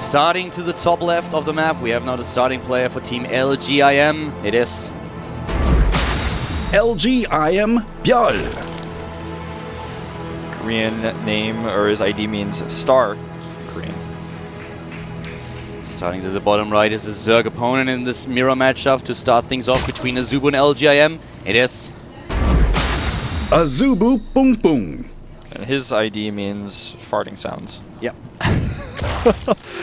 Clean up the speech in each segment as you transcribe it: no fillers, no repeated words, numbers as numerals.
Starting to the top left of the map, we have now the starting player for Team LGIM. It is LGIM ByuL. Korean name, or his ID means star. Korean. Starting to the bottom right is a Zerg opponent in this mirror matchup to start things off between AZUBU and LGIM. It is AZUBU BBoongBBoong. And his ID means farting sounds. Yep.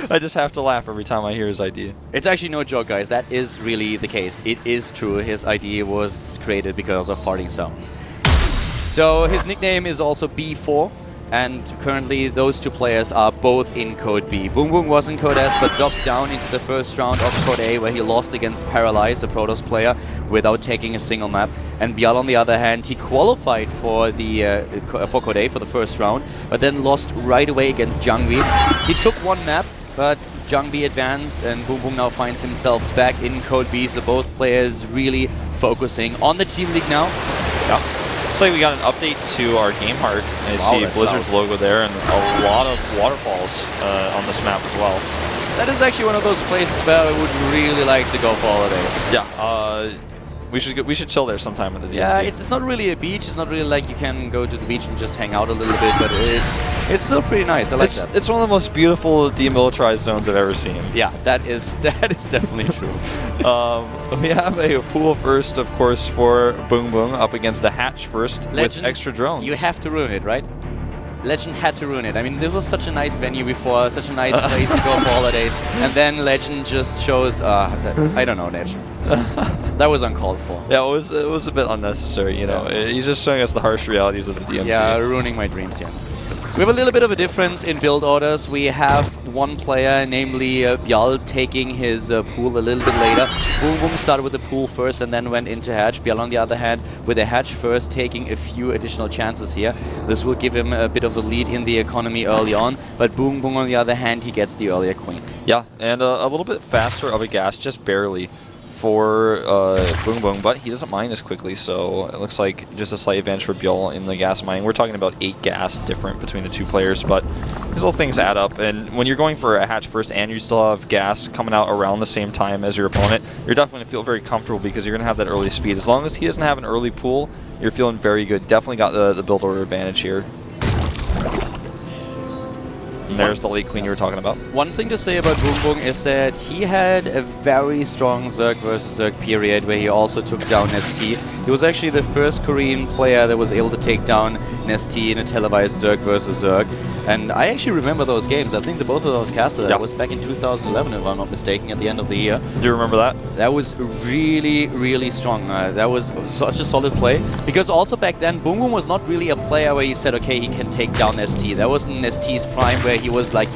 I just have to laugh every time I hear his ID. It's actually no joke, guys. That is really the case. It is true. His ID was created because of farting sounds. So his nickname is also B4, and currently those two players are both in Code B. ByuL was in Code S, but dropped down into the first round of Code A, where he lost against Paralyze, a Protoss player, without taking a single map. And ByuL, on the other hand, he qualified for the for Code A for the first round, but then lost right away against Jungbi. He took one map, but Jungbi advanced, and ByuL now finds himself back in Code B. So both players really focusing on the Team League now. Yeah. Looks like we got an update to our game heart. I see Blizzard's logo there, and a lot of waterfalls on this map as well. That is actually one of those places where I would really like to go for holidays. Yeah, we should chill there sometime in the DMZ. Yeah, it's not really a beach. It's not really like you can go to the beach and just hang out a little bit, but it's still pretty nice. I like that. It's one of the most beautiful demilitarized zones I've ever seen. Yeah, that is definitely true. We have a pool first, of course, for ByuL up against the hatch first with extra drones. You have to ruin it, right? Legend had to ruin it. I mean, this was such a nice venue before, such a nice place to go for holidays, and then Legend just chose, I don't know, Legend. That was uncalled for. Yeah, it was a bit unnecessary, you know. He's just showing us the harsh realities of the DMZ. Yeah, ruining my dreams here. We have a little bit of a difference in build orders. We have one player, namely ByuL, taking his pool a little bit later. ByuL started with the pool first and then went into hatch. ByuL, on the other hand, with the hatch first, taking a few additional chances here. This will give him a bit of a lead in the economy early on, but ByuL, on the other hand, he gets the earlier queen. Yeah, and a little bit faster of a gas, just barely, for ByuL, but he doesn't mine as quickly, so it looks like just a slight advantage for ByuL in the gas mining. We're talking about 8 gas different between the two players, but these little things add up, and when you're going for a hatch first and you still have gas coming out around the same time as your opponent, you're definitely going to feel very comfortable because you're going to have that early speed. As long as he doesn't have an early pool, you're feeling very good. Definitely got the build order advantage here. And there's the late queen you were talking about. One thing to say about ByuL is that he had a very strong Zerg versus Zerg period where he also took down ST. He was actually the first Korean player that was able to take down an ST in a televised Zerg versus Zerg. And I actually remember those games. I think the both of those casted. That was back in 2011, if I'm not mistaken, at the end of the year. Do you remember that? That was really, really strong. That was such a solid play. Because also back then, ByuL was not really a player where you said, okay, he can take down ST. That wasn't ST's prime where he was like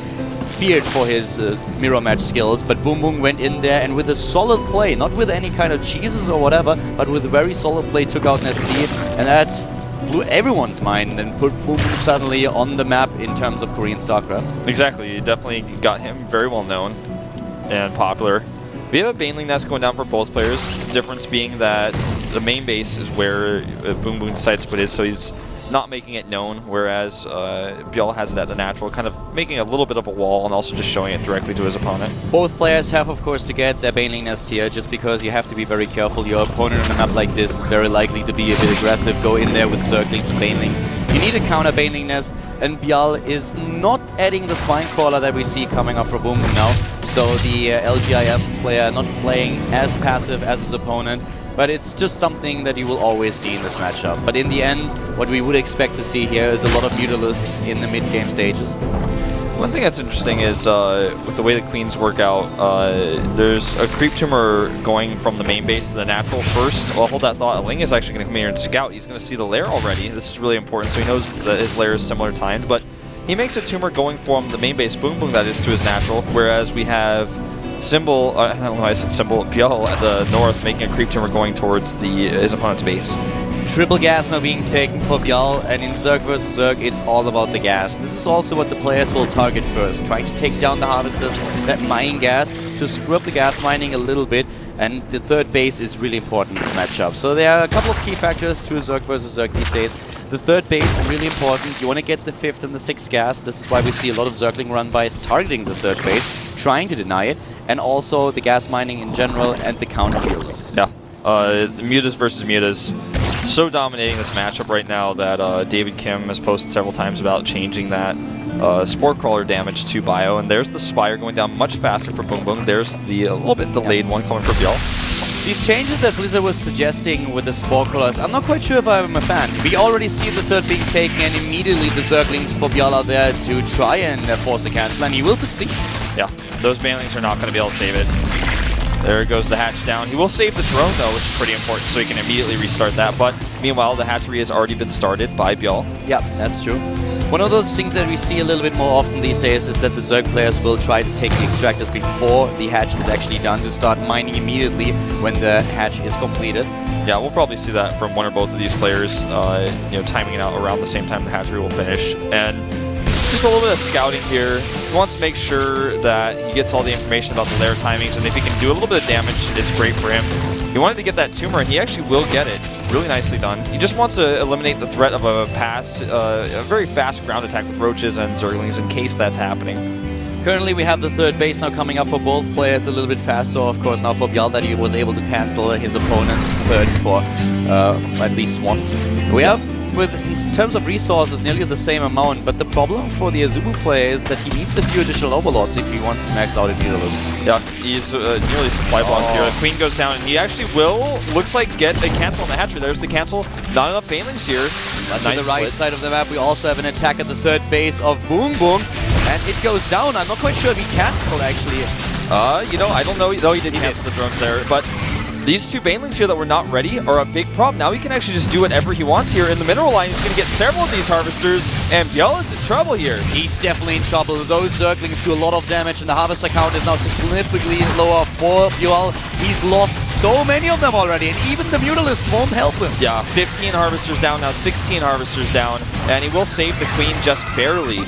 feared for his mirror match skills, but ByuL went in there and with a solid play, not with any kind of cheeses or whatever, but with a very solid play took out an ST, and that blew everyone's mind and put ByuL suddenly on the map in terms of Korean StarCraft. Exactly, you definitely got him very well known and popular. We have a Baneling nest going down for both players, the difference being that the main base is where ByuL decides to put his, so he's not making it known, whereas ByuL has it at the natural, kind of making a little bit of a wall and also just showing it directly to his opponent. Both players have, of course, to get their Baneling nest here, just because you have to be very careful. Your opponent on a map like this is very likely to be a bit aggressive, go in there with Zerglings and Banelings. You need a counter Baneling nest, and ByuL is not adding the Spine Crawler that we see coming up for ByuL now, so the LGIM player not playing as passive as his opponent. But it's just something that you will always see in this matchup. But in the end, what we would expect to see here is a lot of Mutalisks in the mid-game stages. One thing that's interesting is with the way the queens work out, there's a creep tumor going from the main base to the natural first. I'll hold that thought. Ling is actually going to come here and scout. He's going to see the lair already. This is really important, so he knows that his lair is similar timed. But he makes a tumor going from the main base, ByuL, that is, to his natural, whereas we have Symbol, I don't know why I said Symbol, ByuL at the north, making a creep tumor going towards his opponent's base. Triple gas now being taken for ByuL, and in Zerg vs Zerg, it's all about the gas. This is also what the players will target first, trying to take down the harvesters that mine gas, to screw up the gas mining a little bit, and the third base is really important in this matchup. So there are a couple of key factors to Zerg versus Zerg these days. The third base is really important. You want to get the 5th and the 6th gas. This is why we see a lot of Zergling run-bys targeting the third base, trying to deny it, and also the gas mining in general and the counter heal risks. Yeah, Mutas versus Mutas. So dominating this matchup right now that David Kim has posted several times about changing that Spore Crawler damage to ByuL, and there's the Spire going down much faster for ByuL. There's the a little bit delayed one coming for ByuL. These changes that Blizzard was suggesting with the Spore Crawlers, I'm not quite sure if I'm a fan. We already see the third being taken, and immediately the Zerglings for ByuL out there to try and force a cancel, and he will succeed. Yeah, those Banelings are not going to be able to save it. There goes the hatch down. He will save the drone, though, which is pretty important, so he can immediately restart that. But meanwhile, the hatchery has already been started by ByuL. Yeah, that's true. One of those things that we see a little bit more often these days is that the Zerg players will try to take the extractors before the hatch is actually done to start mining immediately when the hatch is completed. Yeah, we'll probably see that from one or both of these players, timing it out around the same time the hatchery will finish. And just a little bit of scouting here. He wants to make sure that he gets all the information about the lair timings, and if he can do a little bit of damage, it's great for him. He wanted to get that tumor, and he actually will get it. Really nicely done. He just wants to eliminate the threat of a very fast ground attack with roaches and Zerglings in case that's happening. Currently we have the third base now coming up for both players a little bit faster, of course, now for ByuL that he was able to cancel his opponent's third for at least once. We have, in terms of resources, nearly the same amount, but the problem for the AZUBU player is that he needs a few additional overlords if he wants to max out in Mutalisks. Yeah, he's nearly supply blocked here. The Queen goes down, and he actually will, looks like, get a cancel on the hatchery. There's the cancel. Not enough Banelings here. Nice to the right side of the map, we also have an attack at the third base of BBoongBBoong, and it goes down. I'm not quite sure if he canceled, actually. I don't know, though he did cancel the drones there, but these two Banelings here that were not ready are a big problem. Now he can actually just do whatever he wants here. In the mineral line, he's going to get several of these Harvesters, and ByuL is in trouble here. He's definitely in trouble. Those Zerglings do a lot of damage, and the Harvester count is now significantly lower for ByuL. He's lost so many of them already, and even the Mutalisks won't help him. Yeah, 15 Harvesters down, now 16 Harvesters down, and he will save the Queen just barely.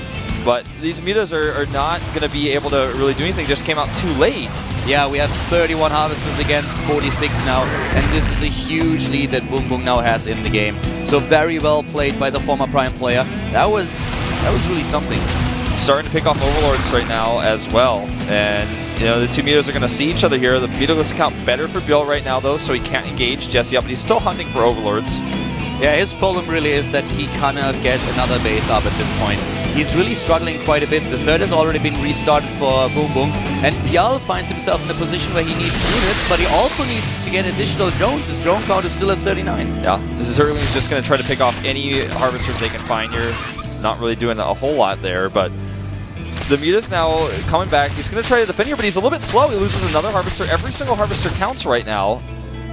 But these Mutas are not going to be able to really do anything. Just came out too late. Yeah, we have 31 Harvesters against 46 now, and this is a huge lead that ByuLl now has in the game. So very well played by the former Prime player. That was really something. Starting to pick off Overlords right now as well, and the two Mutas are going to see each other here. The Mutalisks count better for ByuLl right now, though, so he can't engage Jesse up, but he's still hunting for Overlords. Yeah, his problem really is that he cannot get another base up at this point. He's really struggling quite a bit. The third has already been restarted for ByuLl, and ByuL finds himself in a position where he needs units, but he also needs to get additional drones. His drone count is still at 39. Yeah, this is Zerglings just going to try to pick off any Harvesters they can find here. Not really doing a whole lot there, but the Mutas now coming back. He's going to try to defend here, but he's a little bit slow. He loses another Harvester. Every single Harvester counts right now.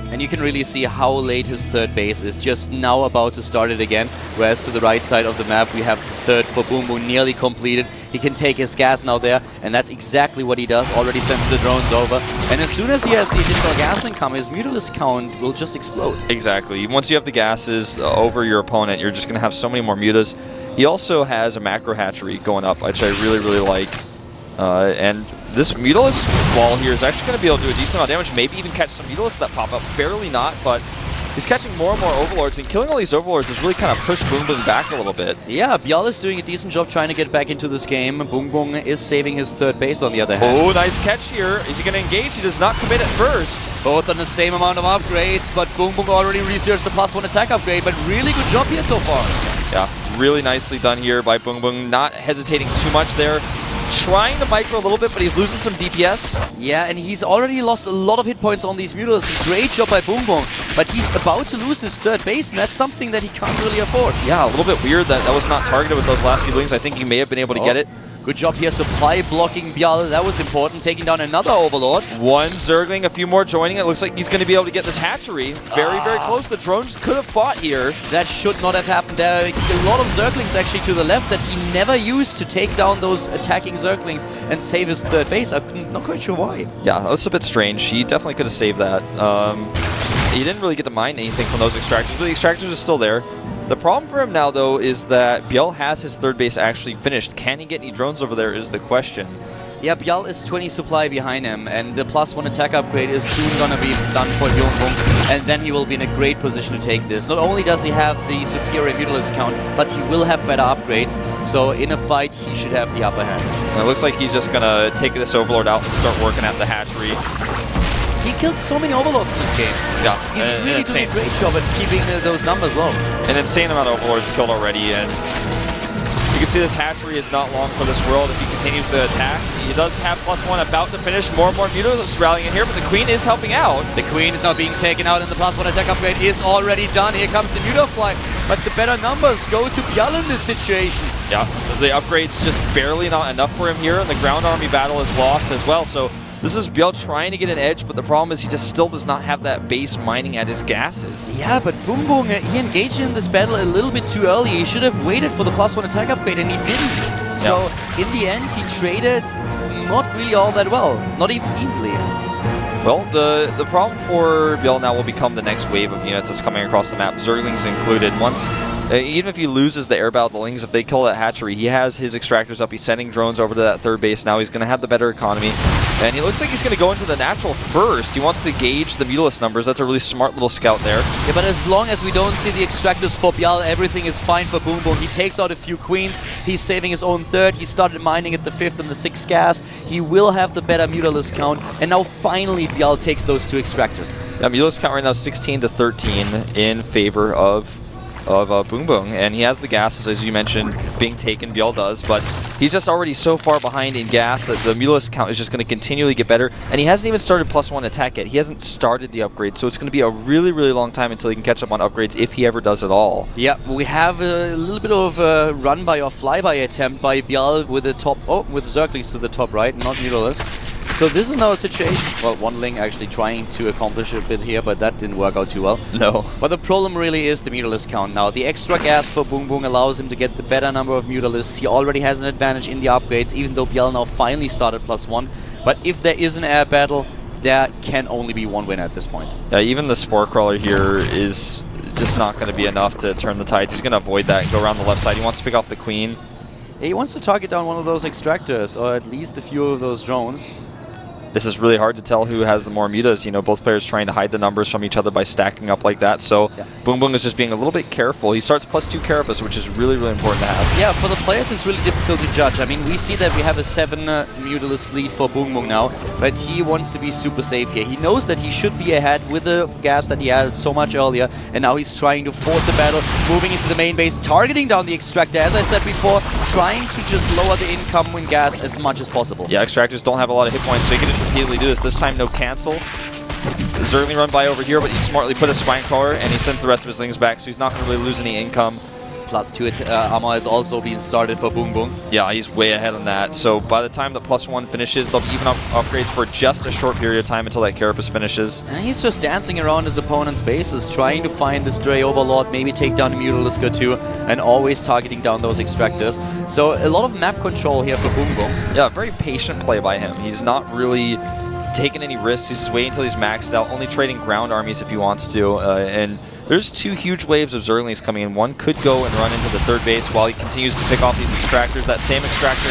And you can really see how late his third base is, just now about to start it again. Whereas to the right side of the map, we have third for ByuLl nearly completed. He can take his gas now there, and that's exactly what he does. Already sends the drones over. And as soon as he has the additional gas income, his Mutalisk count will just explode. Exactly. Once you have the gases over your opponent, you're just going to have so many more Mutas. He also has a macro hatchery going up, which I really, really like. And this Mutalisk wall here is actually going to be able to do a decent amount of damage, maybe even catch some Mutalisks that pop up. Barely not, but he's catching more and more Overlords, and killing all these Overlords has really kind of pushed ByuLl back a little bit. Yeah, ByuL is doing a decent job trying to get back into this game. ByuLl is saving his third base on the other hand. Oh, nice catch here. Is he going to engage? He does not commit at first. Both on the same amount of upgrades, but ByuLl already researched the +1 attack upgrade, but really good job here so far. Yeah, really nicely done here by ByuLl, not hesitating too much there. Trying to micro a little bit, but he's losing some DPS. Yeah, and he's already lost a lot of hit points on these Mutalisks. Great job by ByuLl, but he's about to lose his third base, and that's something that he can't really afford. Yeah, a little bit weird that was not targeted with those last few lings. I think he may have been able to get it. Good job here, supply blocking ByuL. That was important, taking down another Overlord. One Zergling, a few more joining. It looks like he's going to be able to get this hatchery. Very, very close. The drones could have fought here. That should not have happened. There are a lot of Zerglings actually to the left that he never used to take down those attacking Zerglings and save his third base. I'm not quite sure why. Yeah, that's a bit strange. He definitely could have saved that. He didn't really get to mine anything from those extractors, but the extractors are still there. The problem for him now, though, is that ByuL has his third base actually finished. Can he get any drones over there is the question. Yeah, ByuL is 20 supply behind him, and the +1 attack upgrade is soon gonna be done for ByuL, and then he will be in a great position to take this. Not only does he have the superior Mutalisk count, but he will have better upgrades, so in a fight he should have the upper hand. And it looks like he's just gonna take this Overlord out and start working at the hatchery. He killed so many Overlords in this game. Yeah, He's really doing a great job at keeping those numbers low. An insane amount of Overlords killed already, and you can see this hatchery is not long for this world if he continues the attack. He does have +1 about to finish. More and more Mutalisks rallying in here, but the Queen is helping out. The Queen is now being taken out, and the +1 attack upgrade is already done. Here comes the Mutafly, but the better numbers go to ByuL in this situation. Yeah, the upgrade's just barely not enough for him here, and the ground army battle is lost as well. So this is ByuL trying to get an edge, but the problem is he just still does not have that base mining at his gases. Yeah, but ByuL, he engaged in this battle a little bit too early. He should have waited for the +1 attack upgrade, and he didn't. So in the end, he traded not really all that well, not even evenly. Well, the problem for ByuL now will become the next wave of units that's coming across the map, Zerglings included. Once, even if he loses the air battlings, if they kill that hatchery, he has his extractors up. He's sending drones over to that third base. Now he's going to have the better economy. And he looks like he's going to go into the natural first. He wants to gauge the Mutalisk numbers. That's a really smart little scout there. Yeah, but as long as we don't see the extractors for ByuL, everything is fine for ByuL. He takes out a few queens. He's saving his own third. He started mining at the 5th and the 6th gas. He will have the better Mutalisk count. And now finally ByuL takes those 2 extractors. Yeah, Mutalisk count right now 16 to 13 in favor of ByuL, and he has the gases, as you mentioned, being taken. ByuL does, but he's just already so far behind in gas that the Mutalisk count is just going to continually get better, and he hasn't even started +1 attack yet. He hasn't started the upgrade, so it's going to be a really, really long time until he can catch up on upgrades, if he ever does at all. Yeah, we have a little bit of a run-by or flyby attempt by ByuL with the top, with Zerglings to the top right, not Mutalisks. So this is now a situation, well, one Ling actually trying to accomplish a bit here, but that didn't work out too well. No. But the problem really is the Mutalisk count now. The extra gas for ByuL allows him to get the better number of Mutalisks. He already has an advantage in the upgrades, even though ByuL now finally started +1. But if there is an air battle, there can only be one winner at this point. Yeah, even the Spore Crawler here is just not going to be enough to turn the tides. He's going to avoid that and go around the left side. He wants to pick off the Queen. He wants to target down one of those extractors, or at least a few of those drones. This is really hard to tell who has the more mutas. You know, both players trying to hide the numbers from each other by stacking up like that. So ByuL is just being a little bit careful. He starts +2 Carapace, which is really, really important to have. Yeah, for the players it's really difficult to judge. I mean, we see that we have a 7 Mutalisk lead for ByuL now, but he wants to be super safe here. He knows that he should be ahead with the gas that he had so much earlier, and now he's trying to force a battle, moving into the main base, targeting down the extractor, as I said before, trying to just lower the incoming gas as much as possible. Yeah, extractors don't have a lot of hit points, so he can just repeatedly do this. This time, no cancel. Zergling run by over here, but he smartly put a Spine Crawler, and he sends the rest of his Lings back, so he's not going to really lose any income. +2 armor has also been started for ByuL. Yeah, he's way ahead on that. So by the time the +1 finishes, they'll be even upgrades for just a short period of time until that Carapace finishes. And he's just dancing around his opponent's bases, trying to find the Stray Overlord, maybe take down the Mutalisk or 2, and always targeting down those extractors. So a lot of map control here for ByuL. Yeah, very patient play by him. He's not really taking any risks. He's just waiting until he's maxed out, only trading ground armies if he wants to. And there's 2 huge waves of Zerglings coming in. One could go and run into the third base while he continues to pick off these extractors. That same extractor.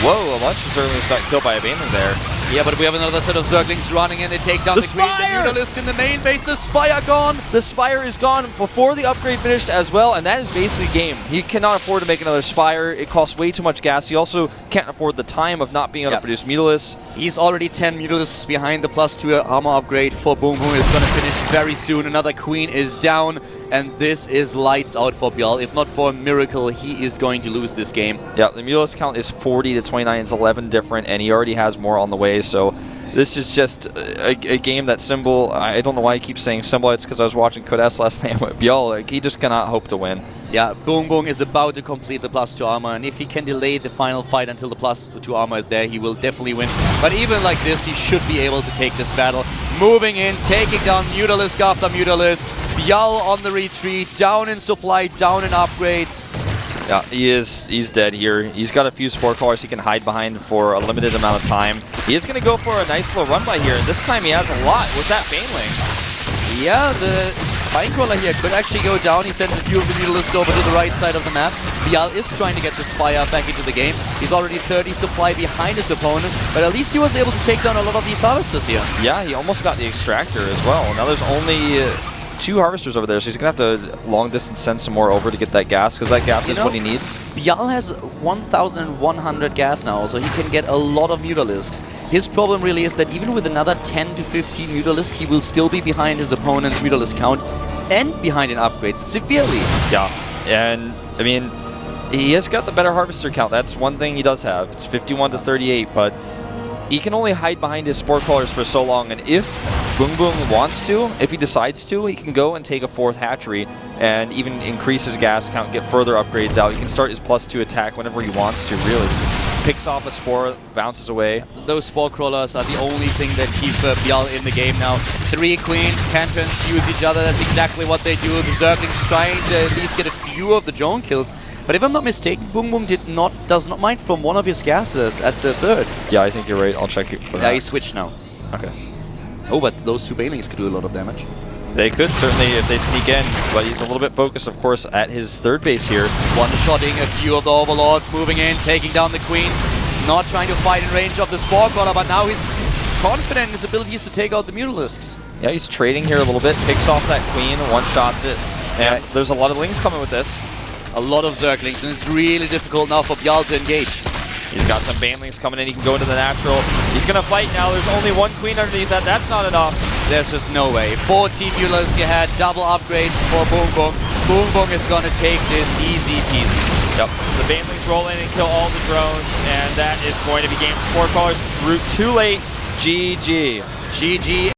Whoa, a bunch of Zerglings got killed by a Baneling there. Yeah, but we have another set of Zerglings running in. They take down the Queen, the Mutalisk in the main base. The Spire gone. The Spire is gone before the upgrade finished as well, and that is basically game. He cannot afford to make another Spire. It costs way too much gas. He also can't afford the time of not being able to produce Mutalisks. He's already 10 Mutalisks behind. The +2 armor upgrade for ByuL is going to finish very soon. Another Queen is down, and this is lights out for ByuL. If not for a miracle, he is going to lose this game. Yeah, the Mutalisk count is 40 to 29. It's 11 different, and he already has more on the way, so this is just a game that Symbol, I don't know why he keeps saying Symbol, it's because I was watching Codes last night with ByuL, like, he just cannot hope to win. Yeah, ByuL is about to complete the +2 armor, and if he can delay the final fight until the +2 armor is there, he will definitely win. But even like this, he should be able to take this battle. Moving in, taking down Mutalisk after Mutalisk. ByuL on the retreat, down in supply, down in upgrades. Yeah, he's dead here. He's got a few Spore Crawlers he can hide behind for a limited amount of time. He is going to go for a nice little run by here, and this time he has a lot with that Baneling. Yeah, the Spine Crawler here could actually go down. He sends a few of the Mutalisks over to the right side of the map. ByuL is trying to get the Spire back into the game. He's already 30 supply behind his opponent, but at least he was able to take down a lot of these Harvesters here. Yeah, he almost got the Extractor as well. Now there's only 2 Harvesters over there, so he's going to have to long distance send some more over to get that gas, because that gas is what he needs. ByuL has 1,100 gas now, so he can get a lot of Mutalisks. His problem really is that even with another 10 to 15 Mutalisks, he will still be behind his opponent's Mutalisk count and behind in upgrades severely. Yeah, and I mean, he has got the better Harvester count. That's one thing he does have. It's 51 to 38, but he can only hide behind his Spore Crawlers for so long, and if ByuLBoong wants to, if he decides to, he can go and take a 4th hatchery and even increase his gas count, get further upgrades out. He can start his +2 attack whenever he wants to, really. Picks off a Spore, bounces away. Those Spore Crawlers are the only thing that keep ByuL in the game now. 3 Queens can transfuse each other, that's exactly what they do. The Zerglings trying to at least get a few of the drone kills. But if I'm not mistaken, ByuLBoong does not mind from one of his gases at the 3rd. Yeah, I think you're right. I'll check it for that. Yeah, he switched now. Okay. Oh, but those 2 Banelings could do a lot of damage. They could, certainly, if they sneak in, but he's a little bit focused, of course, at his 3rd base here. One-shotting a few of the Overlords, moving in, taking down the Queens. Not trying to fight in range of the Spore Crawler, but now he's confident in his abilities to take out the Mutalisks. Yeah, he's trading here a little bit, picks off that Queen, one-shots it, and there's a lot of Lings coming with this. A lot of Zerglings, and it's really difficult now for ByuL to engage. He's got some Banelings coming in, he can go into the natural. He's going to fight now, there's only 1 Queen underneath that, that's not enough. There's just no way. 14 Mutalisks you had, double upgrades for ByuLBoong. ByuLBoong is going to take this easy peasy. Yep. The Banelings roll in and kill all the drones, and that is going to be game. Spore Crawlers through too late. GG. GG.